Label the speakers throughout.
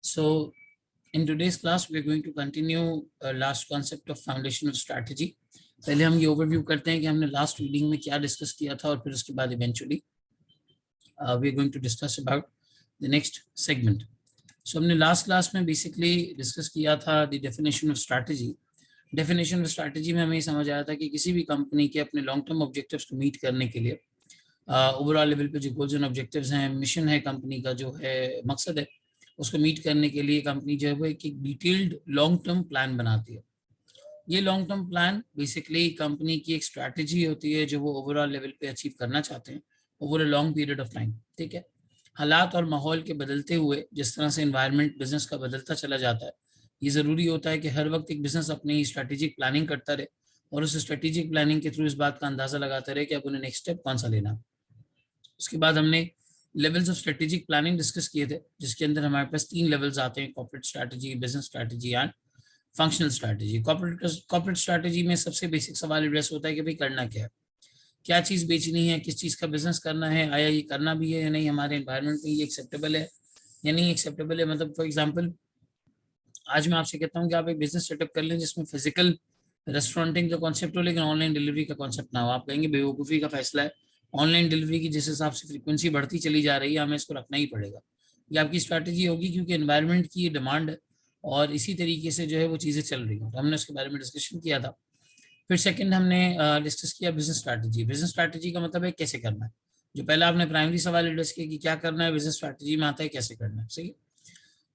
Speaker 1: So in today's class, we're going to continue last concept of foundational strategy. पहले हम ये overview करते हैं कि हमने लास्ट रीडिंग में क्या डिस्कस किया था और फिर उसके बाद eventually we are going to discuss about the next segment. So हमने लास्ट क्लास में बेसिकली डिस्कस किया था the definition of strategy. Definition of strategy में हमें ये समझ आया था कि किसी भी कंपनी के अपने लॉन्ग टर्म ऑब्जेक्टिव्स को मीट करने के लिए ओवरऑल लेवल पे जो गोल्स एंड ऑब्जेक्टिव्स हैं, मिशन है कंपनी का, जो है मकसद है, उसको मीट करने के लिए कंपनी जो है वो एक डिटेल्ड लॉन्ग टर्म प्लान बनाती है. ये long term plan basically company की एक स्ट्रैटेजी होती है जो वो ओवरऑल लेवल पे अचीव करना चाहते हैं over a long period of time. ठीक है. हालात और माहौल के बदलते हुए जिस तरह से एनवायरनमेंट बिजनेस का बदलता चला जाता है, ये ज़रूरी होता है कि हर वक्त एक बिजनेस अपनी स्ट्रैटेजिक प्लानिंग करता रहे और उस स्ट्रैटेजिक प्लानिंग के थ्रू इस बात का अंदाज़ा लगाता रहे कि अब उन्हें नेक्स्ट स्टेप कौन सा लेना. उसके बाद हमने levels of strategic planning discuss किए थे, जिसके अंदर हमारे पास 3 लेवल्स आते हैं: corporate strategy, business strategy and functional strategy. Corporate strategy में सबसे बेसिक सवाल एड्रेस होता है कि भाई करना क्या है, क्या चीज़ बेचनी है, किस चीज़ का बिजनेस करना है, आया ये करना भी है या नहीं, हमारे एनवायरनमेंट में ये एक्सेप्टेबल है या नहीं एक्सेप्टेबल है. मतलब फॉर एग्जाम्पल, आज मैं आपसे कहता हूँ कि आप एक बिजनेस सेटअप कर लें जिसमें फिजिकल रेस्टोरेंटिंग का कॉन्सेप्ट हो लेकिन ऑनलाइन डिलीवरी का कॉन्सेप्ट ना हो. आप कहेंगे बेवकूफ़ी का फैसला है, ऑनलाइन डिलीवरी की जिस हिसाब से फ्रीक्वेंसी बढ़ती चली जा रही है हमें इसको रखना ही पड़ेगा. ये आपकी स्ट्रैटेजी होगी क्योंकि एनवायरनमेंट की डिमांड है और इसी तरीके से जो है वो चीज़ें चल रही हैं. तो हमने उसके बारे में डिस्कशन किया था. फिर सेकंड हमने डिस्कस किया बिजनेस स्ट्रैटेजी. बिजनेस स्ट्रैटेजी का मतलब है कैसे करना है. जो पहला आपने प्राइमरी सवाल एड्रेस किया कि क्या करना है, बिजनेस स्ट्रैटेजी में आता है कैसे करना है. सही है.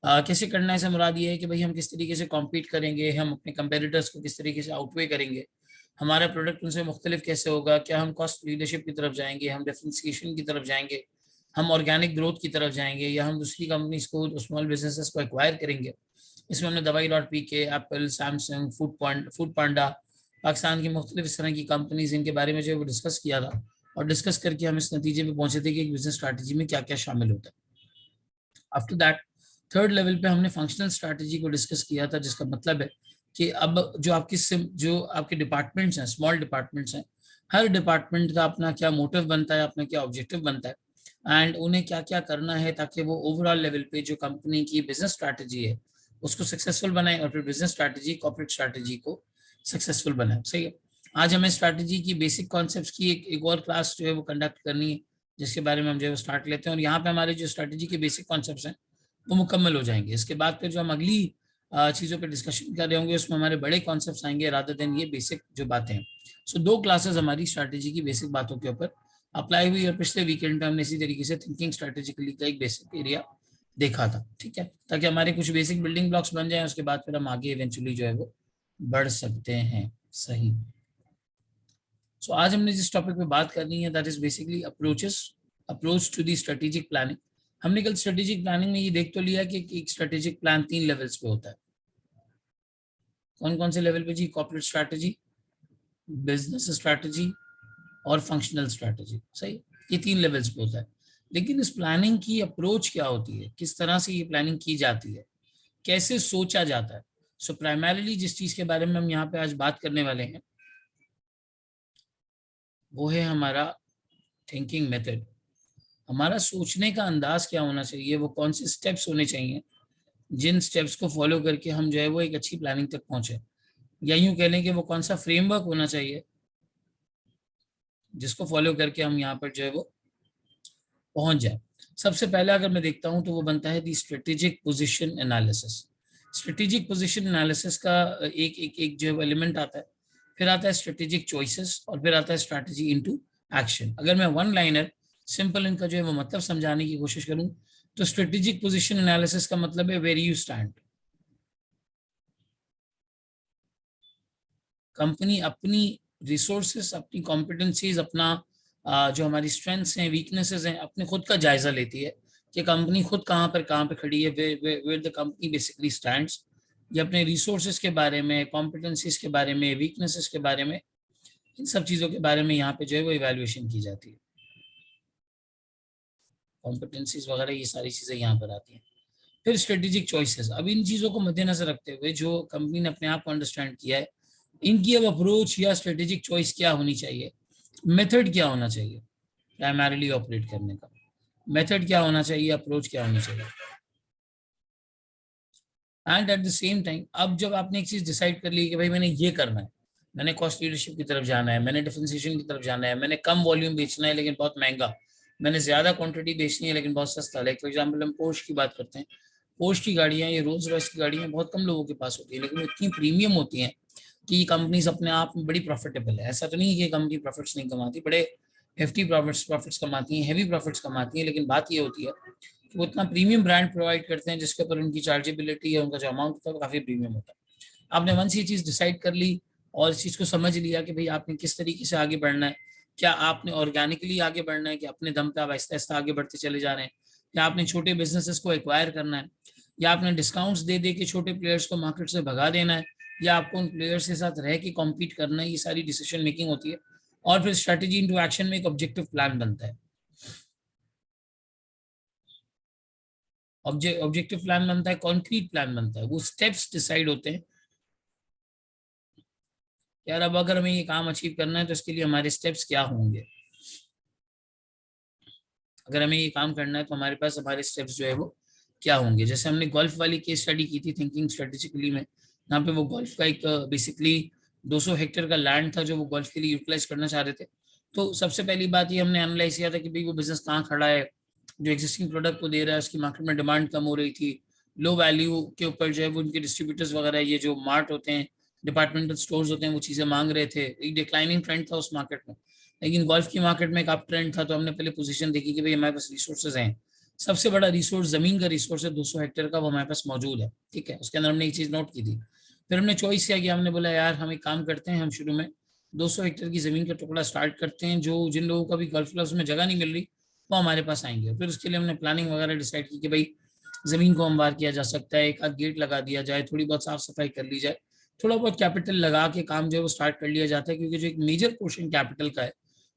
Speaker 1: कैसे करना है से मुराद ये है कि भाई हम किस तरीके से कॉम्पीट करेंगे, हम अपने कंपेटिटर्स को किस तरीके से आउटवे करेंगे, हमारा प्रोडक्ट उनसे मुख्तलिफ कैसे होगा, क्या हम कॉस्ट लीडरशिप की तरफ जाएंगे, हम डिफरेंशिएशन की तरफ जाएंगे, हम ऑर्गेनिक ग्रोथ की तरफ जाएंगे, या हम दूसरी कंपनीज को, स्मॉल बिजनेसेस को एक्वायर करेंगे. इसमें हमने दवाई डॉट पी के, एप्पल, सैमसंग, फूड पांडा, पाकिस्तान की मुख्तलिफ इस तरह की कंपनीज, इनके बारे में जो है वो डिस्कस किया था और डिस्कस करके हम इस नतीजे पे पहुंचे थे कि एक बिजनेस स्ट्रैटेजी में क्या क्या शामिल होता है. आफ्टर दैट थर्ड लेवल पे हमने फंक्शनल स्ट्रैटेजी को डिस्कस किया था, जिसका मतलब है कि अब जो आपके डिपार्टमेंट्स हैं, स्मॉल डिपार्टमेंट्स हैं, हर डिपार्टमेंट का अपना क्या मोटिव बनता है, अपना क्या ऑब्जेक्टिव बनता है एंड उन्हें क्या क्या करना है ताकि वो ओवरऑल लेवल पे जो कंपनी की बिजनेस स्ट्रैटेजी है उसको सक्सेसफुल बनाए और फिर बिजनेस स्ट्रैटेजी, कॉर्पोरेट स्ट्रैटेजी को सक्सेसफुल बनाए. सही है. आज हमें स्ट्रैटेजी की बेसिक कॉन्सेप्ट्स की एक और क्लास जो है वो कंडक्ट करनी है, जिसके बारे में हम जो है स्टार्ट लेते हैं और यहाँ पे हमारे जो स्ट्रैटेजी के बेसिक कॉन्सेप्ट्स हैं वो मुकम्मल हो जाएंगे. इसके बाद फिर जो हम अगली चीज़ों पे डिस्कशन कर रहे होंगे उसमें हमारे बड़े कॉन्सेप्ट्स आएंगे रादर देन ये बेसिक जो बातें हैं. सो 2 क्लासेस हमारी स्ट्रैटेजी की बेसिक बातों के ऊपर अप्लाई हुई और पिछले वीकेंड पे हमने इसी तरीके से थिंकिंग स्ट्रैटेजिकली का एक बेसिक एरिया देखा था. ठीक है. ताकि हमारे कुछ बेसिक बिल्डिंग ब्लॉक्स बन जाए, उसके बाद फिर हम आगे इवेंचुअली जो है वो बढ़ सकते हैं. सही. सो आज हमने जिस टॉपिक पे बात करनी है that is basically approach to the strategic planning. हमने कल स्ट्रेटेजिक प्लानिंग में ये देख तो लिया कि एक स्ट्रेटेजिक प्लान 3 लेवल्स पे होता है. कौन कौन से लेवल पे जी? कॉर्पोरेट स्ट्रैटेजी, बिजनेस स्ट्रैटेजी और फंक्शनल स्ट्रैटेजी. सही. ये 3 लेवल्स पे होता है. लेकिन इस प्लानिंग की अप्रोच क्या होती है, किस तरह से ये प्लानिंग की जाती है, कैसे सोचा जाता है. सो प्राइमरीली जिस चीज के बारे में हम यहाँ पे आज बात करने वाले हैं वो है हमारा थिंकिंग मेथड. हमारा सोचने का अंदाज क्या होना चाहिए, वो कौन से स्टेप्स होने चाहिए जिन स्टेप्स को फॉलो करके हम जो है वो एक अच्छी प्लानिंग तक पहुंचे, या यूं कह लें कि वो कौन सा फ्रेमवर्क होना चाहिए जिसको फॉलो करके हम यहाँ पर जो है वो पहुंच जाए. सबसे पहले अगर मैं देखता हूं तो वो बनता है the strategic position analysis. Strategic position analysis का एक एक एक जो एलिमेंट आता है, फिर आता है स्ट्रेटेजिक चॉइसेस और फिर आता है स्ट्रेटेजी इनटू एक्शन. अगर मैं वन लाइनर सिंपल इनका जो है वो मतलब समझाने की कोशिश करूं तो स्ट्रेटेजिक पोजीशन एनालिसिस का मतलब है वेयर यू स्टैंड. कंपनी अपनी रिसोर्सेस, अपनी कॉम्पिटेंसीज, अपना जो हमारी स्ट्रेंथ्स हैं, वीकनेसेस हैं, अपने खुद का जायजा लेती है कि कंपनी खुद कहाँ पे खड़ी है, where the company basically stands. ये अपने रिसोर्सेज के बारे में, कॉम्पिटेंसीज के बारे में, वीकनेसेस के बारे में, इन सब चीज़ों के बारे में यहाँ पे जो है वो इवेल्युएशन की जाती है. कॉम्पिटेंसीज वगैरह ये सारी चीज़ें यहाँ पर आती हैं. फिर स्ट्रेटेजिक चॉइसेस. अब इन चीज़ों को मद्देनजर रखते हुए जो कंपनी ने अपने आप को अंडरस्टैंड किया है, इनकी अब अप्रोच या स्ट्रेटेजिक चॉइस क्या होनी चाहिए, मेथड क्या होना चाहिए प्राइमरीली ऑपरेट करने का, मेथड क्या होना चाहिए, अप्रोच क्या होनी चाहिए. And at the same time अब जब आपने एक चीज डिसाइड कर ली कि भाई मैंने ये करना है, मैंने कॉस्ट लीडरशिप की तरफ जाना है, मैंने डिफरेंशिएशन की तरफ जाना है, मैंने कम वॉल्यूम बेचना है लेकिन बहुत महंगा, मैंने ज्यादा क्वांटिटी बेचनी है लेकिन बहुत सस्ता। लाइक फॉर एग्जाम्पल हम पोर्श की बात करते हैं, पोर्श की गाड़ियां, ये रोल्स रॉयस की गाड़ियां बहुत कम लोगों के पास होती है, लेकिन वो इतनी प्रीमियम होती हैं कि कंपनीज अपने आप में बड़ी प्रॉफिटेबल है। ऐसा तो नहीं है कि कंपनी प्रॉफिट्स नहीं कमाती, बड़े हेफ्टी प्रॉफिट्स कमाती हैं, हैवी प्रॉफिट्स कमाती हैं, लेकिन बात ये होती है कि वो इतना प्रीमियम ब्रांड प्रोवाइड करते हैं जिसके ऊपर उनकी चार्जेबिलिटी है, उनका जो अमाउंट होता है वो काफी प्रीमियम होता है। आपने मन से ये चीज डिसाइड कर ली और इस चीज को समझ लिया कि भाई आपने किस तरीके से आगे बढ़ना है, क्या आपने ऑर्गेनिकली आगे बढ़ना है कि अपने दम पे आप आहिस्ता आहिस्ता आगे बढ़ते चले जा रहे हैं, या आपने छोटे बिजनेसेस को एक्वायर करना है, या आपने डिस्काउंट्स दे दे के छोटे प्लेयर्स को मार्केट से भगा देना है, या आपको उन प्लेयर्स के साथ रह के कॉम्पीट करना है। ये सारी डिसीजन मेकिंग होती है। और फिर स्ट्रेटेजी इनटू एक्शन में एक ऑब्जेक्टिव प्लान बनता है। ऑब्जेक्टिव प्लान बनता है, कॉन्क्रीट प्लान बनता है, वो स्टेप्स डिसाइड होते हैं। यार अब अगर हमें ये काम अचीव करना है तो इसके लिए हमारे स्टेप्स क्या होंगे, अगर हमें ये काम करना है तो हमारे पास हमारे स्टेप्स जो है वो क्या होंगे। जैसे हमने गोल्फ वाली केस स्टडी की थी थिंकिंग स्ट्रेटेजिकली में, यहाँ पे वो गोल्फ का एक बेसिकली 200 हेक्टेयर का लैंड था जो वो गोल्फ के लिए यूटिलाइज करना चाह रहे थे। तो सबसे पहली बात ये हमने एनालाइज किया था कि भाई वो बिजनेस कहाँ खड़ा है, जो एग्जिस्टिंग प्रोडक्ट को दे रहा है उसकी मार्केट में डिमांड कम हो रही थी, लो वैल्यू के ऊपर जो है वो उनके डिस्ट्रीब्यूटर्स वगैरह ये जो मार्ट होते हैं, डिपार्टमेंटल स्टोर्स होते हैं, वो चीज़ें मांग रहे थे। एक डिक्लाइनिंग ट्रेंड था उस मार्केट में, लेकिन गोल्फ की मार्केट में एक अप ट्रेंड था। तो हमने पहले पोजीशन देखी कि भाई हमारे पास रिसोर्सेज हैं, सबसे बड़ा रिसोर्स जमीन का रिसोर्स है 200 हेक्टेयर का, वो हमारे पास मौजूद है। ठीक है, उसके अंदर हमने एक चीज नोट की थी। फिर हमने चॉइस किया कि हमने बोला यार हम एक काम करते हैं, हम शुरू में 200 हेक्टेयर की जमीन का टुकड़ा स्टार्ट करते हैं, जो जिन लोगों का भी गोल्फ क्लब्स में जगह नहीं मिल रही वो हमारे पास आएंगे। फिर उसके लिए हमने प्लानिंग वगैरह डिसाइड की कि भाई जमीन को हमवार किया जा सकता है, एक आध गेट लगा दिया जाए, थोड़ी बहुत साफ सफाई कर ली जाए, थोड़ा बहुत कैपिटल लगा के काम जो है वो स्टार्ट कर लिया जाता है। क्योंकि जो एक मेजर पोर्शन कैपिटल का है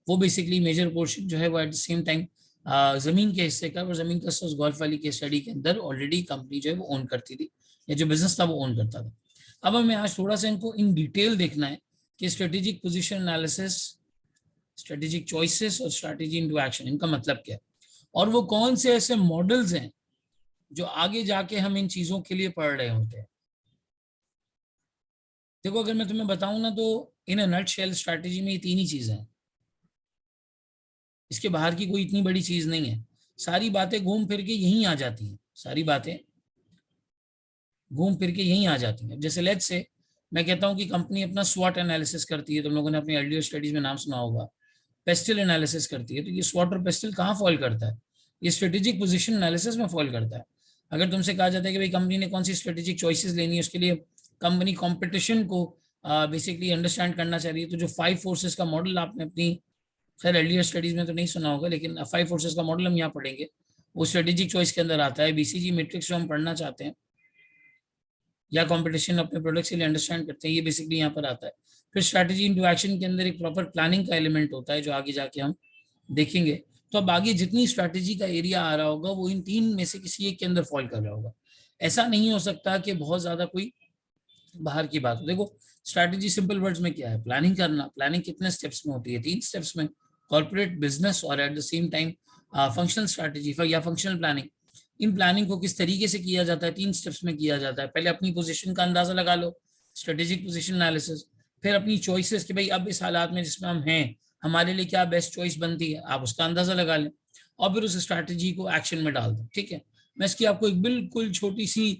Speaker 1: वो बेसिकली मेजर पोर्शन जो है वो एट द सेम टाइम जमीन के हिस्से का, और जमीन का सोर्स गोल्फ वाली केस स्टडी के अंदर ऑलरेडी कंपनी जो है वो ओन करती थी, या जो बिजनेस था वो ओन करता था। अब हमें आज थोड़ा सा इनको इन डिटेल देखना है कि strategic position analysis, strategic choices और स्ट्रेटेजी इनटू एक्शन, इनका मतलब क्या है, और वो कौन से ऐसे मॉडल्स हैं जो आगे जाके हम इन चीजों के लिए पढ़ रहे होते हैं। देखो अगर मैं तुम्हें बताऊं ना तो इन अ नट शेल स्ट्रैटेजी में ये तीन ही चीजें हैं, इसके बाहर की कोई इतनी बड़ी चीज नहीं है। सारी बातें घूम फिर के यहीं आ जाती हैं, सारी बातें घूम फिर के यहीं आ जाती हैं। जैसे लेट्स से मैं कहता हूँ कि कंपनी अपना स्वॉट एनालिसिस करती है, तुम लोगों ने अपनी अर्लियर स्टडीज में नाम सुना होगा, पेस्टल एनालिसिस करती है। तो ये स्वॉट और पेस्टल कहाँ फॉल करता है, ये स्ट्रेटेजिक पोजीशन एनालिसिस में फॉल करता है। अगर तुमसे कहा जाता है कि भाई कंपनी ने कौन सी स्ट्रेटेजिक चॉइसेस लेनी है, उसके लिए कंपनी कॉम्पिटिशन को बेसिकली अंडरस्टैंड करना चाह रही है, तो जो 5 फोर्सेस का मॉडल आपने अपनी खैर अर्लियर स्टडीज में तो नहीं सुना होगा, लेकिन 5 फोर्सेस का मॉडल हम यहाँ पढ़ेंगे, वो स्ट्रेटेजिक चॉइस के अंदर आता है। बीसीजी मैट्रिक्स जो हम पढ़ना चाहते हैं या कंपटीशन अपने प्रोडक्ट्स के लिए अंडरस्टैंड करते हैं, ये बेसिकली यहाँ पर आता है। फिर स्ट्रैटेजी इनटू एक्शन के अंदर एक प्रॉपर प्लानिंग का एलिमेंट होता है जो आगे जाके हम देखेंगे। तो अब आगे जितनी स्ट्रैटेजी का एरिया आ रहा होगा वो इन तीन में से किसी एक के अंदर फॉल कर रहा होगा। ऐसा नहीं हो सकता कि बहुत ज्यादा कोई बाहर की बात हो। देखो स्ट्रैटेजी सिंपल वर्ड्स में क्या है, प्लानिंग करना। प्लानिंग कितने स्टेप्स में होती है, 3 स्टेप्स में, कॉर्पोरेट, बिजनेस और at the same time functional strategy या फंक्शनल प्लानिंग। इन प्लानिंग को किस तरीके से किया जाता है, 3 स्टेप्स में किया जाता है। पहले अपनी पोजीशन का अंदाजा लगा लो, स्ट्रेटेजिक पोजीशन एनालिसिस। फिर अपनी चॉइसेस कि भाई अब इस हालात में जिसमें हम हैं हमारे लिए क्या बेस्ट चॉइस बनती है, आप उसका अंदाजा लगा लें, और फिर उस स्ट्रैटेजी को एक्शन में डाल दें। ठीक है, मैं इसकी आपको एक बिल्कुल छोटी सी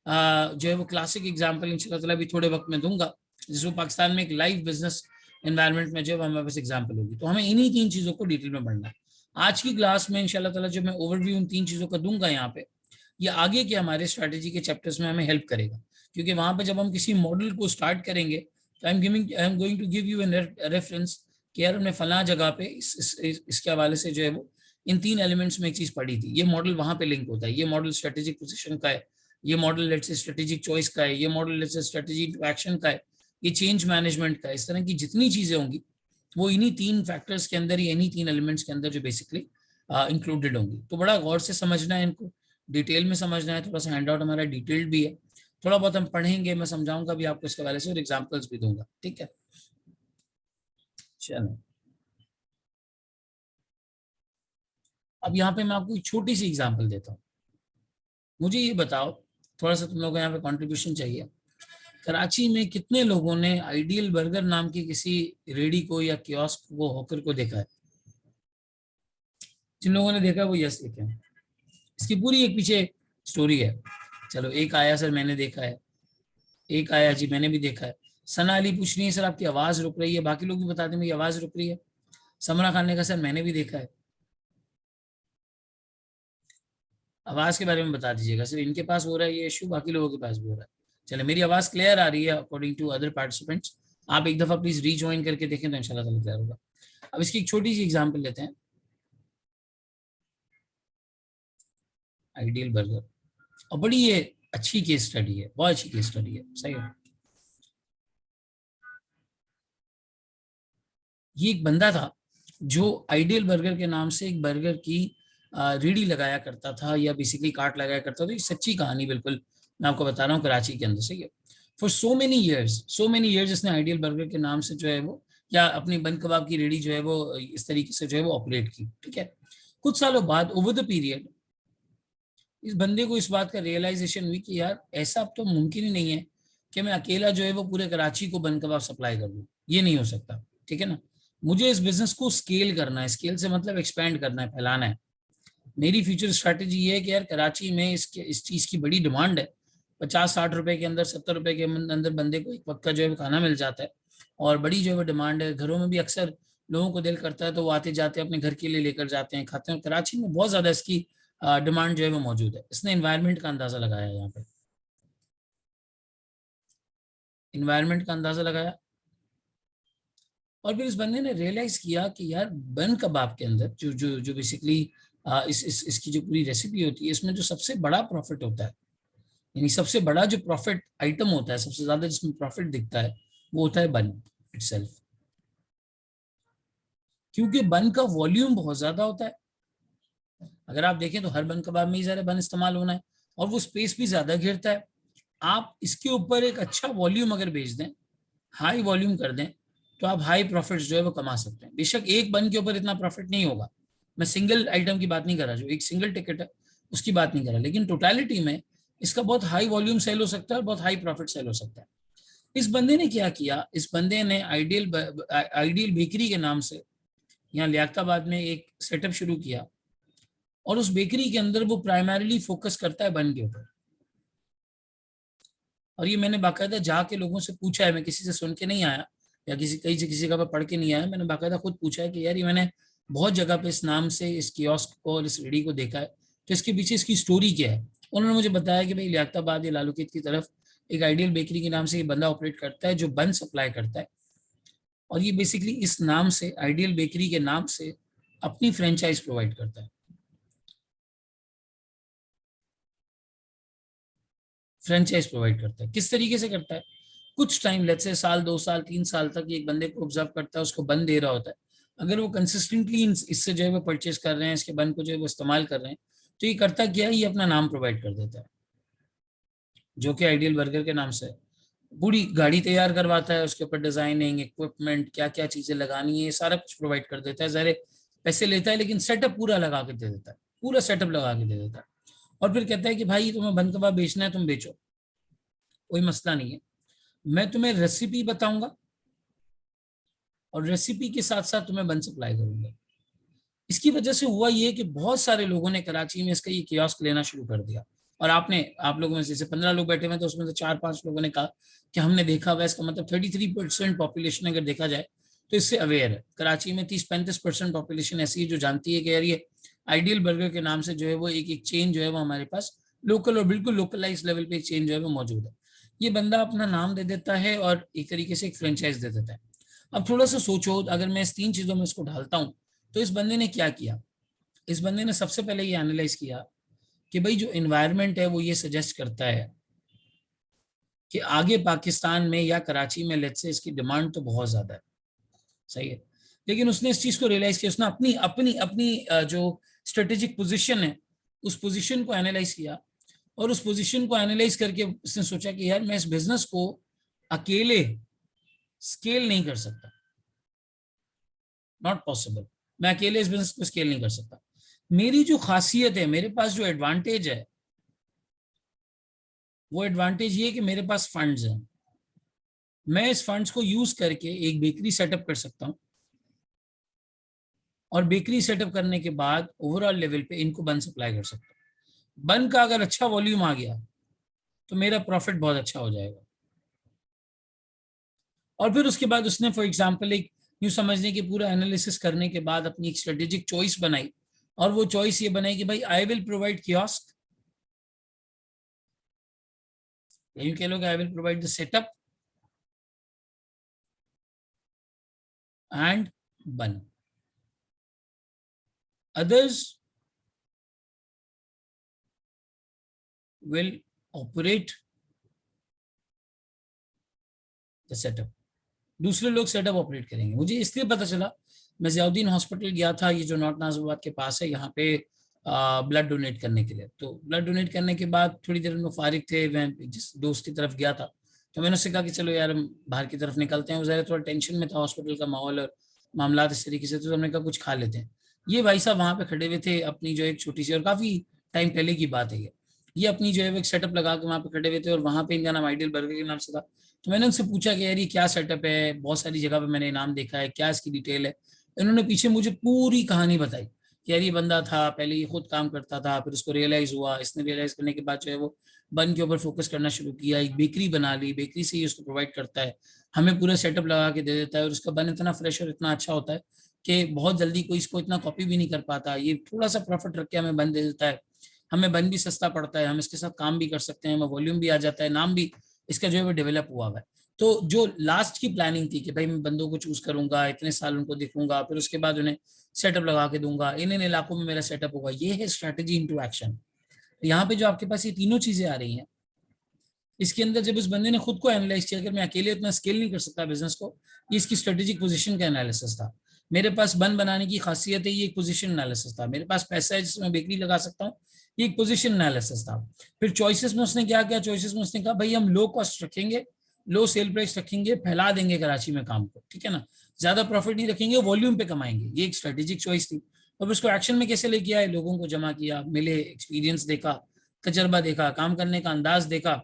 Speaker 1: जो है वो क्लासिक एग्जाम्पल इंशाल्लाह भी थोड़े वक्त में दूंगा, जिसमें पाकिस्तान में एक लाइव बिजनेस एनवायरनमेंट में जो हमारे पास एग्जाम्पल होगी। तो हमें इन्हीं 3 चीजों को डिटेल में पढ़ना है। आज की क्लास में इंशाल्लाह ताला जो मैं ओवरव्यू उन 3 चीजों का दूंगा यहाँ पे, ये आगे के हमारे स्ट्रैटेजी के चैप्टर्स में हमें हेल्प करेगा। क्योंकि वहां पे जब हम किसी मॉडल को स्टार्ट करेंगे तो I am going to give you an reference कि यार हमने फला जगह पे इसके हवाले से जो है वो इन 3 एलिमेंट्स में एक चीज पढ़ी थी, ये मॉडल वहां पे लिंक होता है, ये मॉडल स्ट्रेटेजिक पोजीशन का है, ये model let's say strategic choice का है, ये model let's say strategy to action का है, ये चेंज मैनेजमेंट का है। इस तरह की जितनी चीजें होंगी वो इन्हीं 3 फैक्टर्स के अंदर, इन्हीं 3 एलिमेंट्स के अंदर जो बेसिकली इंक्लूडेड होंगी। तो बड़ा गौर से समझना है इनको, डिटेल में समझना है। थोड़ा सा हैंड आउट हमारा डिटेल्ड भी है, थोड़ा बहुत हम पढ़ेंगे, मैं समझाऊंगा भी आपको इसके हवाले से और एग्जाम्पल्स भी दूंगा। ठीक है, चलो अब यहाँ पे मैं आपको एक छोटी सी एग्जाम्पल देता हूँ। मुझे ये बताओ थोड़ा सा तुम लोगों को यहाँ पे कंट्रीब्यूशन चाहिए। कराची में कितने लोगों ने आइडियल बर्गर नाम की किसी रेडी को या कियोस्क को, हॉकर को देखा है? जिन लोगों ने देखा है वो यस लिखें। इसकी पूरी एक पीछे स्टोरी है। चलो, एक आया सर मैंने देखा है, एक आया जी मैंने भी देखा है। सना अली पूछ रही है सर आपकी आवाज रुक रही है, बाकी लोग भी बताते हैं मेरी आवाज रुक रही है। समरा खान ने कहा सर मैंने भी देखा है। आवाज के बारे में बता दीजिएगा, सिर्फ इनके पास हो रहा है ये इशू, बाकी लोगों के पास भी हो रहा है। चले, मेरी आवाज क्लियर आ रही है अकॉर्डिंग टू अदर पार्टिसिपेंट्स? आप एक दफा प्लीज रीज्वाइन करके देखें तो इंशाल्लाह ताला क्लियर होगा। अब इसकी एक छोटी सी एग्जांपल लेते हैं, आइडियल बर्गर। और बड़ी ये अच्छी केस स्टडी है, बहुत अच्छी केस स्टडी है, सही है। ये एक बंदा था जो आइडियल बर्गर के नाम से एक बर्गर की रेडी लगाया करता था, या बेसिकली कार्ट लगाया करता था। ये सच्ची कहानी बिल्कुल मैं आपको बता रहा हूँ, कराची के अंदर, सही है। फॉर सो मेनी ईयर्स इसने आइडियल बर्गर के नाम से जो है वो, या अपनी बन कबाब की रेडी जो है वो इस तरीके से जो है वो ऑपरेट की, ठीक है। कुछ सालों बाद ओवर द पीरियड इस बंदे को इस बात का रियलाइजेशन हुई कि यार ऐसा अब तो मुमकिन ही नहीं है कि मैं अकेला जो है वो पूरे कराची को बन कबाब सप्लाई कर दूं, ये नहीं हो सकता, ठीक है ना। मुझे इस बिजनेस को स्केल करना है, स्केल से मतलब एक्सपेंड करना है, फैलाना है। मेरी फ्यूचर स्ट्रैटेजी ये है कि यार कराची में इस चीज की बड़ी डिमांड है। 50-60 रुपए के अंदर, 70 रुपए के अंदर बंदे को एक वक्त का जो है वो खाना मिल जाता है, और बड़ी जो है वो डिमांड है। घरों में भी अक्सर लोगों को दिल करता है तो वो आते जाते अपने घर के लिए लेकर जाते हैं, खाते हैं। कराची में बहुत ज्यादा इसकी डिमांड जो है वो मौजूद है। इसने इन्वायरमेंट का अंदाजा लगाया यहाँ पे, इन्वायरमेंट का अंदाजा लगाया। और फिर इस बंदे ने रियलाइज किया कि यार बन कबाब के अंदर जो जो जो बेसिकली इसकी जो पूरी रेसिपी होती है, इसमें जो सबसे बड़ा प्रॉफिट होता है, यानी सबसे बड़ा जो प्रॉफिट आइटम होता है, सबसे ज्यादा जिसमें प्रॉफिट दिखता है, वो होता है बन इटसेल्फ। क्योंकि बन का वॉल्यूम बहुत ज्यादा होता है। अगर आप देखें तो हर बन कबाब में ही ज्यादा बन इस्तेमाल होना है, और वो स्पेस भी ज्यादा घेरता है। आप इसके ऊपर एक अच्छा वॉल्यूम अगर भेज दें, हाई वॉल्यूम कर दें, तो आप हाई प्रॉफिट जो है वो कमा सकते हैं। बेशक एक बन के ऊपर इतना प्रॉफिट नहीं होगा, मैं सिंगल आइटम की बात नहीं कर रहा, जो एक सिंगल टिकट है उसकी बात नहीं कर रहा, लेकिन टोटलिटी में इसका बहुत हाई वॉल्यूम सेल हो सकता है और बहुत हाई प्रॉफिट सेल हो सकता है। इस बंदे ने क्या किया, इस बंदे ने आइडियल बेकरी के नाम से यहाँ लियाकताबाद में एक सेटअप शुरू किया, और उस बेकरी के अंदर वो प्राइमरीली फोकस करता है बन के ऊपर। और ये मैंने बाकायदा जाके लोगों से पूछा है, मैं किसी से सुन के नहीं आया, या किसी कहीं से किसी का पढ़ के नहीं आया, मैंने बाकायदा खुद पूछा है कि यार ये मैंने बहुत जगह पे इस नाम से इस कियोस्क को और इस रेडी को देखा है, तो इसके पीछे इसकी स्टोरी क्या है। उन्होंने मुझे बताया कि भाई लियाकताबाद या लालूकीत की तरफ एक आइडियल बेकरी के नाम से ये बंदा ऑपरेट करता है, जो बन सप्लाई करता है। और ये बेसिकली इस नाम से, आइडियल बेकरी के नाम से, अपनी फ्रेंचाइज प्रोवाइड करता है। फ्रेंचाइज प्रोवाइड करता है किस तरीके से करता है? कुछ टाइम, लेट्स से साल, 2 साल, 3 साल तक एक बंदे को ऑब्जर्व करता है, उसको बन दे रहा होता है। अगर वो कंसिस्टेंटली इससे जो है वो परचेज कर रहे हैं, इसके बन को जो है वो इस्तेमाल कर रहे हैं, तो ये करता क्या है, ये अपना नाम प्रोवाइड कर देता है, जो कि आइडियल बर्गर के नाम से है। पूरी गाड़ी तैयार करवाता है, उसके ऊपर डिजाइनिंग, इक्विपमेंट, क्या क्या चीजें लगानी है, ये सारा कुछ प्रोवाइड कर देता है। ज़ाहिर है पैसे लेता है, लेकिन सेटअप पूरा लगा के दे देता है, पूरा सेटअप लगा के दे देता है। और फिर कहता है कि भाई तुम्हें बन कबाब बेचना है, तुम बेचो, कोई मसला नहीं है। मैं तुम्हें रेसिपी बताऊंगा, और रेसिपी के साथ साथ तुम्हें बन सप्लाई करूंगा। इसकी वजह से हुआ ये कि बहुत सारे लोगों ने कराची में इसका ये कियोस्क लेना शुरू कर दिया। और आप लोगों में से जैसे 15 लोग बैठे हुए, तो उसमें से 4-5 लोगों ने कहा कि हमने देखा हुआ है। इसका मतलब 33% पॉपुलेशन अगर देखा जाए तो इससे अवेयर है। कराची में 30-35% पॉपुलेशन ऐसी है जो जानती है कि यार ये आइडियल बर्गर के नाम से जो है वो एक एक चेन जो है वो हमारे पास लोकल और बिल्कुल लोकलाइज लेवल पे एक चेन जो है वो मौजूद है। ये बंदा अपना नाम दे देता है और एक तरीके से एक फ्रेंचाइज दे देता है। अब थोड़ा सा सोचो, अगर मैं इस 3 चीजों में इसको ढालता हूँ, तो इस बंदे ने क्या किया? इस बंदे ने सबसे पहले ये एनालाइज किया कि भाई जो एनवायरनमेंट है वो ये सजेस्ट करता है कि आगे पाकिस्तान में या कराची में लेट्स से इसकी डिमांड तो बहुत ज्यादा है, सही है। लेकिन उसने इस चीज को रियलाइज किया, उसने अपनी अपनी अपनी जो स्ट्रेटेजिक पोजीशन है, उस पोजीशन को एनालाइज किया। और उस पोजीशन को एनालाइज करके उसने सोचा कि यार मैं इस बिजनेस को अकेले स्केल नहीं कर सकता, नॉट पॉसिबल। मैं अकेले इस बिजनेस को स्केल नहीं कर सकता। मेरी जो खासियत है, मेरे पास जो एडवांटेज है, वो एडवांटेज ये है कि मेरे पास फंड्स हैं, मैं इस फंड्स को यूज करके एक बेकरी सेटअप कर सकता हूँ, और बेकरी सेटअप करने के बाद ओवरऑल लेवल पे इनको बन सप्लाई कर सकता हूँ। बन का अगर अच्छा वॉल्यूम आ गया तो मेरा प्रॉफिट बहुत अच्छा हो जाएगा। और फिर उसके बाद उसने फॉर एग्जाम्पल एक यूं समझने की पूरा एनालिसिस करने के बाद अपनी एक स्ट्रेटेजिक चॉइस बनाई, और वो चॉइस ये बनाई कि भाई आई विल प्रोवाइड कियोस्क, यूं कह लो कि I will provide the setup and बन, others will operate the setup, दूसरे लोग सेटअप ऑपरेट करेंगे। मुझे इसलिए पता चला, मैं जियाउद्दीन हॉस्पिटल गया था, ये जो नॉर्थ नाजिबाबाद के पास है, यहाँ पे ब्लड डोनेट करने के लिए। तो ब्लड डोनेट करने के बाद थोड़ी देर में फारिग थे, मैं जिस दोस्त की तरफ गया था, तो मैंने उससे कहा कि चलो यार हम बाहर की तरफ निकलते हैं। वो ज़रा थोड़ा टेंशन में था हॉस्पिटल का माहौल और मामला इस तरीके से, तो हमने कहा कुछ खा लेते हैं। ये भाई साहब वहाँ पे खड़े हुए थे अपनी जो एक छोटी सी, और काफ़ी टाइम पहले की बात है ये अपनी जो है वो एक सेटअप लगा के वहाँ पे खड़े हुए थे, और वहाँ पे इनका नाम आइडियल बर्गर के नाम से था। तो मैंने उनसे पूछा कि यार ये क्या सेटअप है, बहुत सारी जगह पे मैंने नाम देखा है, क्या इसकी डिटेल है। इन्होंने पीछे मुझे पूरी कहानी बताई कि यार ये बंदा था पहले, ये खुद काम करता था, फिर उसको रियलाइज हुआ, इसने रियलाइज करने के बाद जो है वो बन के ऊपर फोकस करना शुरू किया, एक बेकरी बना ली, बेकरी से ही उसको प्रोवाइड करता है, हमें पूरा सेटअप लगा के दे देता है, और उसका बन इतना फ्रेश और इतना अच्छा होता है कि बहुत जल्दी कोई इसको इतना कॉपी भी नहीं कर पाता। ये थोड़ा सा प्रॉफिट रख के हमें बन दे देता है, हमें बन भी सस्ता पड़ता है, हम इसके साथ काम भी कर सकते हैं, हमें वॉल्यूम भी आ जाता है, नाम भी इसका जो है वो डेवलप हुआ है। तो जो लास्ट की प्लानिंग थी कि भाई मैं बंदों को चूज करूंगा, इतने साल उनको देखूंगा, फिर उसके बाद उन्हें सेटअप लगा के दूंगा, इन इन इलाकों में मेरा सेटअप होगा, ये है स्ट्रेटेजी इनटू एक्शन। यहाँ पे जो आपके पास ये तीनों चीजें आ रही हैं, इसके अंदर जब इस बंदे ने खुद को एनालाइज किया, अगर मैं अकेले इतना स्केल नहीं कर सकता बिजनेस को, ये इसकी स्ट्रेटेजिक पोजीशन का एनालिसिस था। मेरे पास बन बनाने की खासियत है, ये एक पोजीशन एनालिसिस था। मेरे पास पैसा है जिसमें बेकरी लगा सकता हूँ, ये एक पोजीशन एनालिसिस था। फिर चॉइसेस में उसने क्या किया, चॉइसेस में उसने कहा भाई हम लो कॉस्ट रखेंगे, लो सेल प्राइस रखेंगे, फैला देंगे कराची में काम को, ठीक है ना, ज्यादा प्रॉफिट नहीं रखेंगे, वॉल्यूम पे कमाएंगे। ये एक स्ट्रेटेजिक चॉइस थी। अब उसको एक्शन में कैसे लेके आए, लोगों को जमा किया, मिले, एक्सपीरियंस देखा, तजर्बा देखा, काम करने का अंदाज देखा,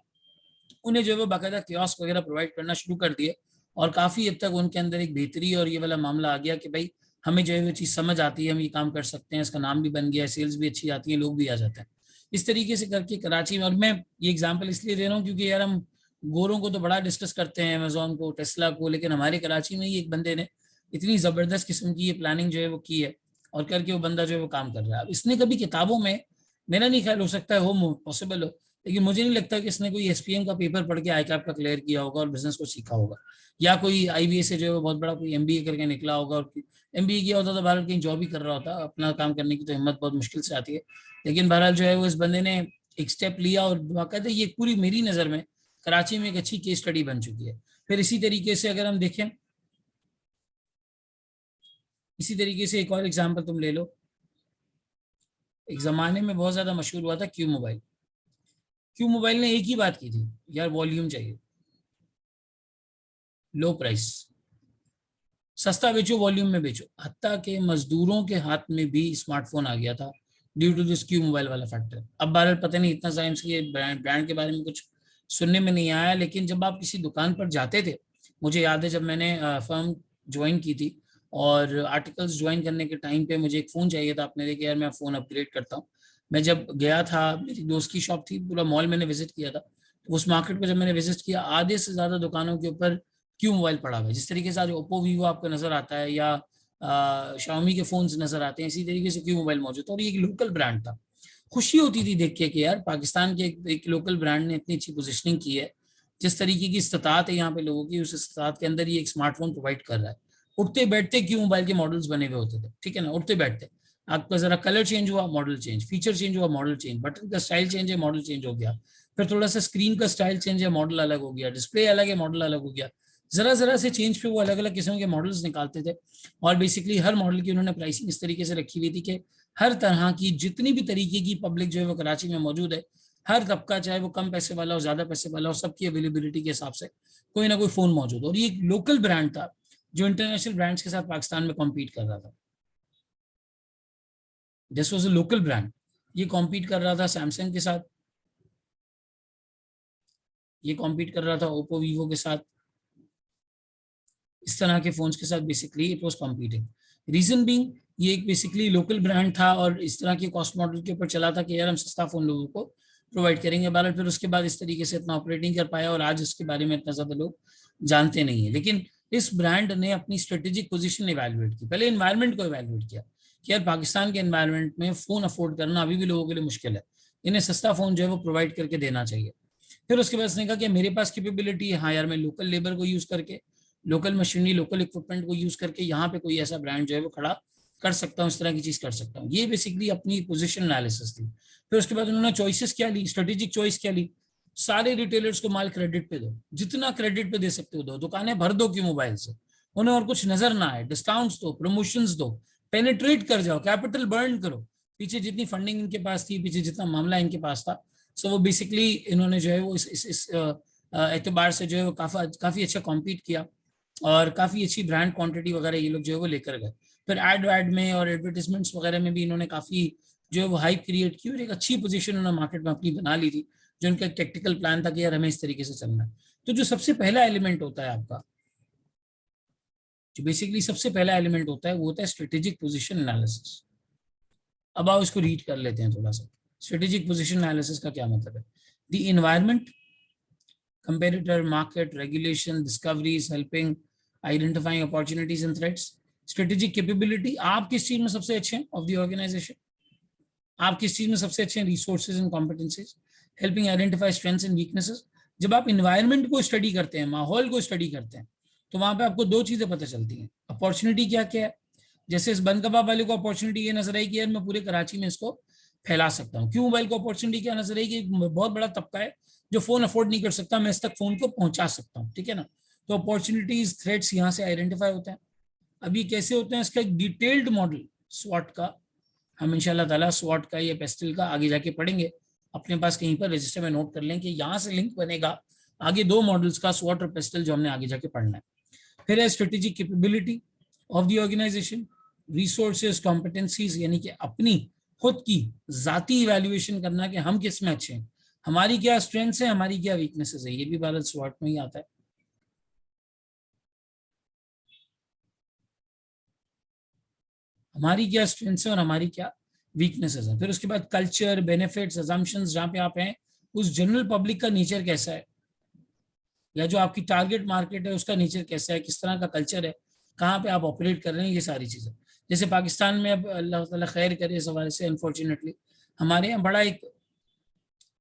Speaker 1: उन्हें जो है वो बाकायदा कियोस्क वगैरह प्रोवाइड करना शुरू कर दिए, और काफी हद तक उनके अंदर एक बेहतरी और ये वाला मामला आ गया कि भाई हमें जो है वो चीज समझ आती है, हम ये काम कर सकते हैं, इसका नाम भी बन गया है, सेल्स भी अच्छी आती है, लोग भी आ जाते हैं। इस तरीके से करके कराची में, और मैं ये एग्जाम्पल इसलिए दे रहा हूँ क्योंकि यार हम गोरों को तो बड़ा डिस्कस करते हैं, अमेजोन को, टेस्ला को, लेकिन हमारे कराची में ही एक बंदे ने इतनी जबरदस्त किस्म की ये प्लानिंग जो है वो की है, और करके वो बंदा जो है वो काम कर रहा है। अब इसने कभी किताबों में, मेरा नहीं ख्याल, हो सकता है हो पॉसिबल हो, लेकिन मुझे नहीं लगता कि इसने कोई एसपीएम का पेपर पढ़ के आईकैप का क्लियर किया होगा और बिजनेस को सीखा होगा, या कोई आईबीए से जो है बहुत बड़ा कोई एमबीए करके निकला होगा, और एमबीए किया होता तो भारत कहीं जॉब ही कर रहा होता। अपना काम करने की तो हिम्मत बहुत मुश्किल से आती है, लेकिन बहरहाल जो है वो इस बंदे ने एक स्टेप लिया, और बाकायदा ये पूरी मेरी नज़र में कराची में एक अच्छी केस स्टडी बन चुकी है। फिर इसी तरीके से अगर हम देखें, इसी तरीके से एक और एग्जाम्पल तुम ले लो, एक जमाने में बहुत ज्यादा मशहूर हुआ था क्यू मोबाइल। क्यू मोबाइल ने एक ही बात की थी, यार वॉल्यूम चाहिए, लो प्राइस, सस्ता बेचो, वॉल्यूम में बेचो। हत्ता के मजदूरों के हाथ में भी स्मार्टफोन आ गया था due to this Q mobile वाला फैक्टर। अब बार पता नहीं, इतना साइंस के ब्रांड के बारे में कुछ सुनने में नहीं आया, लेकिन जब आप किसी दुकान पर जाते थे, मुझे याद है जब मैंने फर्म ज्वाइन की थी, और आर्टिकल्स ज्वाइन करने के टाइम पे मुझे एक फ़ोन चाहिए था, आपने देखा यार मैं फ़ोन अपग्रेड करता हूँ। मैं जब गया था, मेरी दोस्त की शॉप थी, पूरा मॉल मैंने विजिट किया था, तो उस मार्केट में जब मैंने विजिट किया, आधे से ज़्यादा दुकानों के ऊपर क्यों मोबाइल पड़ा हुआ है। जिस तरीके से आज ओप्पो वीवो आपको नजर आता है, या शाओमी के फोन्स नजर आते हैं, इसी तरीके से क्यों मोबाइल मौजूद था, और ये एक लोकल ब्रांड था। खुशी होती थी देख के कि यार पाकिस्तान के एक लोकल ब्रांड ने इतनी अच्छी पोजिशनिंग की है, जिस तरीके की इस्तात है यहाँ पे लोगों की, उस इस्तात के अंदर ये एक स्मार्टफोन प्रोवाइड कर रहा है। उठते बैठते क्यों मोबाइल के मॉडल्स बने हुए होते थे, ठीक है ना, उठते बैठते आपका जरा कलर चेंज हुआ, मॉडल चेंज, फीचर चेंज हुआ, मॉडल चेंज, बटन का स्टाइल चेंज है, मॉडल चेंज हो गया, फिर थोड़ा सा स्क्रीन का स्टाइल चेंज है, मॉडल अलग हो गया, डिस्प्ले अलग है, मॉडल अलग हो गया। जरा जरा से चेंज पे वो अलग अलग किस्म के मॉडल्स निकालते थे, और बेसिकली हर मॉडल की उन्होंने प्राइसिंग इस तरीके से रखी हुई थी कि हर तरह की जितनी भी तरीके की पब्लिक जो है वो कराची में मौजूद है, हर तबका, चाहे वो कम पैसे वाला हो, ज्यादा पैसे वाला हो, सबकी अवेलेबिलिटी के हिसाब से कोई ना कोई फोन मौजूद हो। और ये एक लोकल ब्रांड था जो इंटरनेशनल ब्रांड्स के साथ पाकिस्तान में कॉम्पीट कर रहा था। This was a local brand, ये कॉम्पीट कर रहा था सैमसंग के साथ, ये कॉम्पीट कर रहा था ओप्पो वीवो के साथ, इस तरह के फोन्स के साथ basically it was competing. Reason being ये एक बेसिकली लोकल ब्रांड था और इस तरह के कॉस्ट मॉडल के ऊपर चला था कि यार हम सस्ता फोन लोगों को प्रोवाइड करेंगे बहरहाल। फिर उसके बाद इस तरीके से इतना ऑपरेटिंग कर पाया और आज इसके बारे में इतना ज्यादा लोग जानते नहीं है। लेकिन इस ब्रांड ने अपनी स्ट्रेटेजिक पोजीशन इवैल्यूएट की, पहले एनवायरनमेंट को इवैल्यूएट किया कि यार पाकिस्तान के एनवायरनमेंट में फोन अफोर्ड करना अभी भी लोगों के लिए मुश्किल है, इन्हें सस्ता फोन जो है वो प्रोवाइड करके देना चाहिए। फिर उसके बाद उसने कहा कि मेरे पास कैपेबिलिटी है, हाँ यार मैं लोकल लेबर को यूज करके, लोकल मशीनरी, लोकल इक्विपमेंट को यूज करके यहाँ पे कोई ऐसा ब्रांड जो है वो खड़ा कर सकता हूँ, इस तरह की चीज कर सकता हूँ। ये बेसिकली अपनी पोजीशन एनालिसिस थी। फिर उसके बाद उन्होंने चॉइसेस क्या ली, स्ट्रेटेजिक चॉइस क्या ली, सारे रिटेलर्स को माल क्रेडिट पे दो, जितना क्रेडिट पे दे सकते हो दो, दुकानें भर दो की मोबाइल से, उन्हें और कुछ नजर ना आए, डिस्काउंट्स दो, प्रमोशंस दो, पेनिट्रेट कर जाओ, कैपिटल बर्न करो। पीछे जितनी फंडिंग इनके पास थी, पीछे जितना मामला इनके पास था, सो वो बेसिकली इन्होंने जो है वो इस एतबार से जो है वो काफी अच्छा कॉम्पीट किया और काफी अच्छी ब्रांड क्वांटिटी वगैरह ये लोग जो है वो लेकर गए। फिर एड में और एडवर्टीजमेंट्स वगैरह में भी इन्होंने काफी जो है वो हाइप क्रिएट की और एक अच्छी पोजीशन उन्होंने मार्केट में अपनी बना ली थी, जो उनका एक टेक्टिकल प्लान था कि यार हमें इस तरीके से चलना है। तो जो सबसे पहला एलिमेंट होता है आपका, जो बेसिकली सबसे पहला एलिमेंट होता है वो होता है स्ट्रेटेजिक पोजीशन एनालिसिस। अब आओ इसको रीड कर लेते हैं थोड़ा सा। स्ट्रेटेजिक पोजीशन एनालिसिस का क्या मतलब है? The environment, competitor, market, regulation, discoveries, helping identifying opportunities and threats, strategic capability, आप किस चीज में सबसे अच्छे हैं ऑफ द ऑर्गेनाइजेशन, आप किस चीज में सबसे अच्छे हैं, resources and competencies, helping identify strengths and weaknesses. जब आप इन्वायरमेंट को स्टडी करते हैं, माहौल को स्टडी करते हैं, तो वहां पे आपको दो चीजें पता चलती हैं। अपॉर्चुनिटी क्या क्या है, जैसे इस बन कबाब वाले को अपॉर्चुनिटी ये नजर आई कि यार मैं पूरे कराची में इसको फैला सकता हूँ। क्यों मोबाइल को अपॉर्चुनिटी क्या नजर आई कि बहुत बड़ा तबका है जो फोन अफोर्ड नहीं कर सकता, मैं इस तक फोन को पहुंचा सकता हूँ, ठीक है ना। तो अपॉर्चुनिटीज, थ्रेट्स यहाँ से आइडेंटिफाई होते हैं। अभी कैसे होते हैं, इसका एक डिटेल्ड मॉडल स्वॉट का, हम इंशाल्लाह ताला स्वॉट का या पेस्टल का आगे जाके पढ़ेंगे। अपने पास कहीं पर रजिस्टर में नोट कर लें कि यहाँ से लिंक बनेगा आगे दो मॉडल्स का, स्वॉट और पेस्टल, जो हमने आगे जाके पढ़ना है। फिर है strategic capability of the organization, resources, competencies, यानी कि अपनी खुद की जाती इवैल्यूएशन करना कि हम किस में अच्छे हैं, हमारी क्या स्ट्रेंथ्स है, हमारी क्या वीकनेसेस है। ये भी भारत स्वॉट में ही आता है। हमारी क्या स्ट्रेंथ्स है और हमारी क्या वीकनेसेस है। फिर उसके बाद कल्चर, बेनिफिट्स, अजम्पशंस, जहां पे आप हैं उस जनरल पब्लिक का नेचर कैसा है, या जो आपकी टारगेट मार्केट है उसका नेचर कैसा है, किस तरह का कल्चर है, कहाँ पे आप ऑपरेट कर रहे हैं, ये सारी चीजें। जैसे पाकिस्तान में अब अल्लाह ताला खैर करे इस हवाले से, अनफॉर्चुनेटली हमारे यहाँ बड़ा एक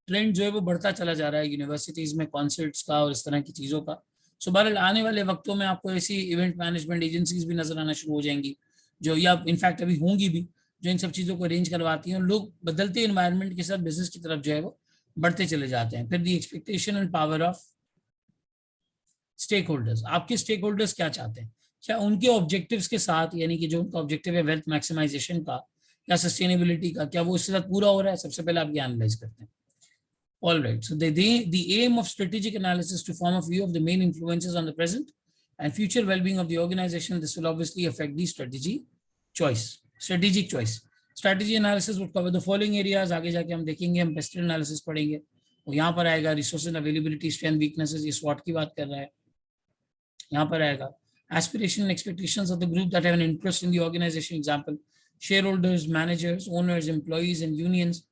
Speaker 1: ट्रेंड जो है वो बढ़ता चला जा रहा है यूनिवर्सिटीज में कॉन्सर्ट्स का और इस तरह की चीज़ों का। सो बहरहाल आने वाले वक्तों में आपको ऐसी इवेंट मैनेजमेंट एजेंसीज भी नजर आना शुरू हो जाएंगी, जो या इनफैक्ट अभी होंगी भी, जो इन सब चीज़ों को अरेंज करवाती हैं। और लोग बदलते इन्वायरमेंट के साथ बिजनेस की तरफ जो है वो बढ़ते चले जाते हैं। फिर the expectation and power of stakeholders, आपके स्टेक होल्डर्स क्या चाहते हैं, क्या उनके ऑब्जेक्टिव्स के साथ, यानी कि जो उनका ऑब्जेक्टिव है वेल्थ मैक्सिमाइजेशन का या सस्टेनेबिलिटी का, क्या वो इसके साथ पूरा हो रहा है, सबसे पहले आप ये एनालाइज करते हैं। All right. So the aim of strategic analysis to form a view of the main influences on the present and future well-being of the organization. This will obviously affect the strategy choice. Strategic choice. Strategy analysis would cover the following areas. आगे जाके हम देखेंगे, हम pastel analysis पढ़ेंगे, और यहाँ पर आएगा रिसोर्सेज अवेलेबिलिटी, स्ट्रेंथ, वीकनेसेस, ये SWOT की बात कर रहा है। यहाँ पर आएगा aspiration and expectations of the group that have an interest in the organization. Example: shareholders, managers, owners, employees, and unions.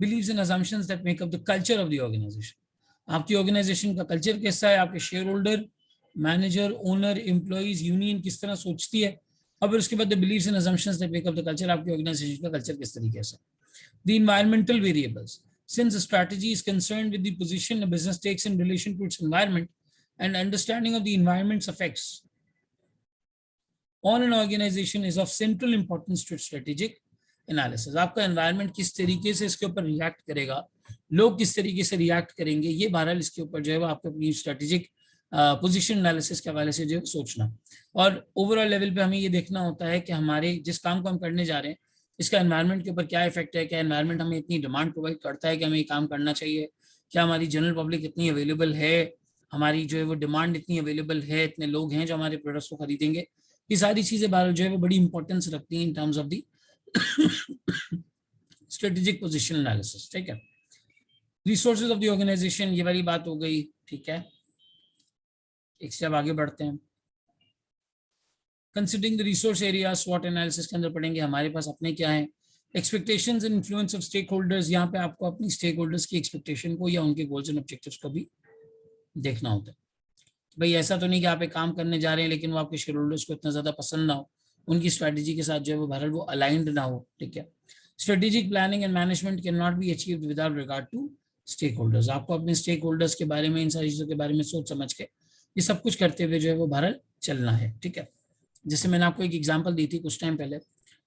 Speaker 1: Beliefs and assumptions that make up the culture of the organization. आपकी organization का culture कैसा है, आपके shareholder, manager, owner, employees, union किस तरह सोचती है। और फिर उसके बाद the beliefs and assumptions that make up the culture, आपकी ऑर्गेनाइजेशन का कल्चर किस तरीके से। The environmental variables, since the strategy is concerned with the position a business takes in relation to its environment, and understanding of the environment's effects on an organization is of central importance to strategic analysis. आपका environment किस तरीके से इसके ऊपर react करेगा, लोग किस तरीके से रिएक्ट करेंगे, ये बहरहाल इसके ऊपर जो है वो आपको अपनी स्ट्रेटेजिक पोजीशन एनालिसिस के हवाले से जो है सोचना। और ओवरऑल लेवल पे हमें ये देखना होता है कि हमारे जिस काम को हम करने जा रहे हैं इसका एनवायरनमेंट के ऊपर क्या इफेक्ट है, क्या एनवायरनमेंट हमें इतनी डिमांड प्रोवाइड करता है कि हमें ये काम करना चाहिए, क्या हमारी जनरल पब्लिक इतनी अवेलेबल है, हमारी जो है वो डिमांड इतनी अवेलेबल है, इतने लोग हैं जो हमारे प्रोडक्ट्स को खरीदेंगे। ये सारी चीज़ें बहरहाल जो है वो बड़ी इंपॉर्टेंस रखती हैं in terms of the strategic position analysis, ठीक है। रिसोर्सेज ऑफ द ऑर्गेनाइजेशन, ये वाली बात हो गई, ठीक है। एक स्टेप आगे बढ़ते हैं। कंसिडरिंग द रिसोर्स एरिया, स्वॉट एनालिसिस के अंदर पढ़ेंगे हमारे पास अपने क्या है। Expectations and influence of stakeholders, यहाँ पे आपको अपनी स्टेक होल्डर्स की एक्सपेक्टेशन को या उनके गोल्स एंड ऑब्जेक्टिव्स को भी देखना होता है। भाई ऐसा तो नहीं कि आप एक काम करने जा रहे हैं लेकिन वो आपके शेयर होल्डर्स को इतना ज्यादा पसंद ना हो, उनकी स्ट्रेटेजी के साथ जो है वो बहरहाल वो अलाइंड ना हो, ठीक है। Strategic planning and management can not be achieved without regard to stakeholders. आपको अपने स्टेक होल्डर्स के बारे में, इन सारी चीजों के बारे में सोच समझ के ये सब कुछ करते हुए जो है वो बहरहाल चलना है, ठीक है। जैसे मैंने आपको एक एग्जांपल दी थी कुछ टाइम पहले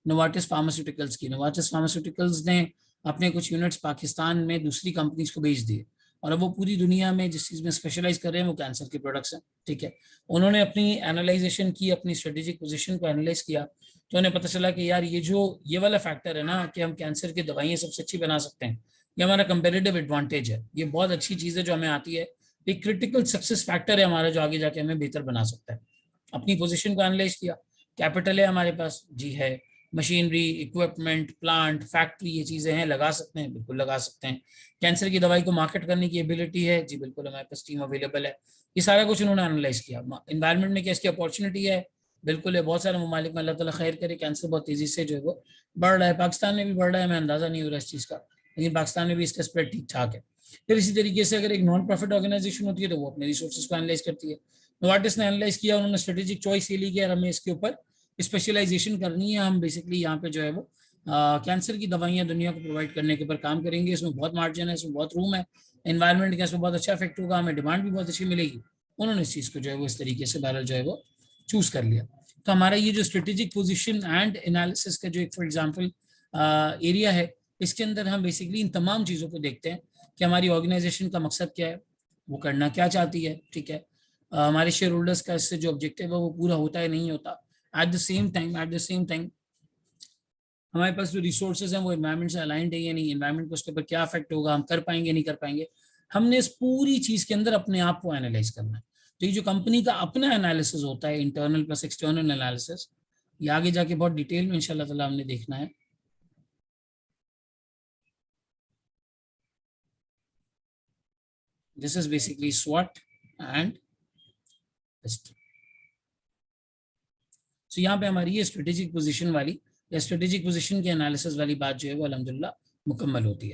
Speaker 1: नोवार्टिस फार्मास्यूटिकल्स की। नोवार्टिस फार्मास्यूटिकल्स ने अपने कुछ यूनिट्स पाकिस्तान में दूसरी कंपनीज को बेच दिए और अब वो पूरी दुनिया में जिस चीज में स्पेशलाइज कर रहे हैं वो कैंसर के प्रोडक्ट्स हैं, ठीक है। उन्होंने अपनी एनालाइजेशन की, अपनी स्ट्रेटेजिक पोजीशन को एनालाइज किया तो उन्हें पता चला कि यार ये वाला फैक्टर है ना कि हम कैंसर की दवाइयाँ सबसे अच्छी बना सकते हैं, ये हमारा कंपेरेटिव एडवांटेज है, ये बहुत अच्छी चीज़ है जो हमें आती है, एक क्रिटिकल सक्सेस फैक्टर है हमारा जो आगे जाके हमें बेहतर बना सकता है। अपनी पोजीशन को एनालाइज किया, कैपिटल है हमारे पास, जी है, मशीनरी, इक्विपमेंट, प्लांट, फैक्ट्री, ये चीजें हैं, लगा सकते हैं, बिल्कुल लगा सकते हैं। कैंसर की दवाई को मार्केट करने की एबिलिटी है, जी बिल्कुल हमारे पास टीम अवेलेबल है। ये सारा कुछ उन्होंने एनालाइज किया। इन्वायरमेंट में क्या इसकी अपॉर्चुनिटी है, बिल्कुल है। बहुत सारे ममालिक में अल्लाह ताला खैर करे कैंसर बहुत तेजी से जो है वो बढ़ रहा है, पाकिस्तान में भी बढ़ रहा है, हमें अंदाजा नहीं हो रहा इस चीज़ का, लेकिन पाकिस्तान में भी इसका स्प्रेड ठीक ठाक है। फिर इसी तरीके से अगर एक नॉन प्रॉफिट ऑर्गेनाइजेशन होती है तो वो अपने रिसोर्सेज को एनालाइज करती है। नोवार्टिस ने एनालाइज किया, उन्होंने स्ट्रेटेजिक चॉइस ये ली कि हमें इसके ऊपर स्पेशलाइजेशन करनी है, हम बेसिकली यहाँ पे जो है वो कैंसर की दवाइयाँ दुनिया को प्रोवाइड करने के ऊपर काम करेंगे, इसमें बहुत मार्जिन है, इसमें बहुत रूम है, एनवायरनमेंट का इसमें बहुत अच्छा इफेक्ट होगा, हमें डिमांड भी बहुत अच्छी मिलेगी। उन्होंने इस चीज़ को जो है वो इस तरीके से बहरहाल जो है वो चूज कर लिया। तो हमारा ये जो स्ट्रेटेजिक पोजिशन एंड एनालिसिस का जो एक फॉर एग्जाम्पल एरिया है, इसके अंदर हम बेसिकली इन तमाम चीज़ों को देखते हैं कि हमारी ऑर्गेनाइजेशन का मकसद क्या है, वो करना क्या चाहती है, ठीक है। हमारे शेयर होल्डर्स का इससे जो ऑब्जेक्टिव है वो पूरा होता है नहीं होता। एट द सेम टाइम हमारे पास जो रिसोर्सेज हैं वो एनवायरनमेंट से अलाइंड है या नहीं, एनवायरनमेंट को उसके ऊपर क्या इफेक्ट होगा, हम कर पाएंगे नहीं कर पाएंगे। हमने इस पूरी चीज के अंदर अपने आप को एनालाइज करना है। तो ये जो कंपनी का अपना एनालिसिस होता है, इंटरनल प्लस एक्सटर्नल एनालिसिस, ये आगे जाके बहुत डिटेल में इंशाल्लाह ताला हमने देखना है। This is basically SWOT and तो यहाँ पे हमारी ये स्ट्रेटेजिक पोजीशन वाली या स्ट्रेटेजिक पोजीशन के एनालिसिस वाली बात जो है वो अल्हम्दुलिल्लाह मुकम्मल होती है।